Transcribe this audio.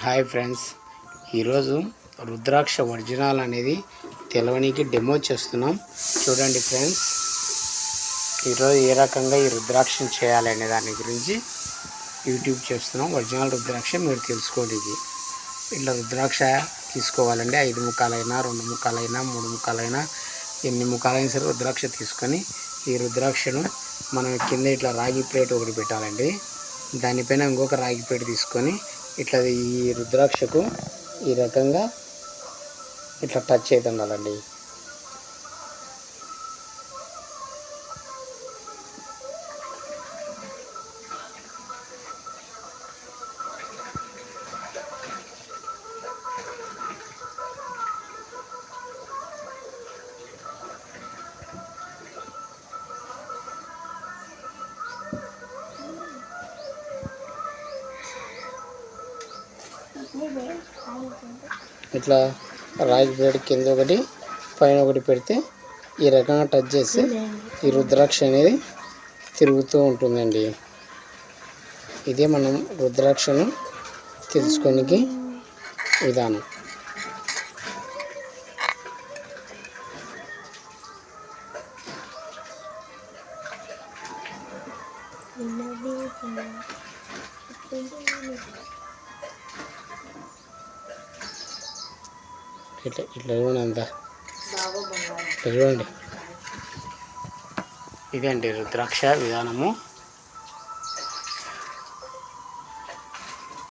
Hi friends, ఈరోజు రుద్రాక్ష original అనేది తెలవనికి demo చేస్తున్నాం. చూడండి ఫ్రెండ్స్, ఈరోజు ఏ రకంగా ఈ రుద్రాక్షను చేయాలనే దాని గురించి యూట్యూబ్ చేస్తున్నాం. ఒరిజినల్ రుద్రాక్ష మీరు తెలుసుకోండి. ఇట్లా రుద్రాక్ష తీసుకోవాలండి. 5 ముక్కలైనా 2 ముక్కలైనా 3 ముక్కలైనా ఎన్ని ముక్కలైనా సరే రుద్రాక్ష తీసుకొని ఈ రుద్రాక్షను మనం కింద ఇట్లా రాగి ప్లేట్ ఒకటి పెట్టాలండి. దానిపైన ఇంకొక రాగి ప్లేట్ తీసుకొని ఇట్లా ఈ రుద్రాక్షకు ఈ రకంగా ఇట్లా టచ్ అయితే ఉండాలండి. ఇట్లా రాగి ప్లేట్ కింద ఒకటి పైన ఒకటి పెడితే ఈ రకంగా టచ్ చేసి ఈ రుద్రాక్ష అనేది తిరుగుతూ ఉంటుందండి. ఇదే మనం రుద్రాక్షను తెలుసుకోనికి విధానం. ఇట్లా ఇట్లా చూడండి, అంతా ఇట్లా చూడండి. ఇదే అండి రుద్రాక్ష విధానము.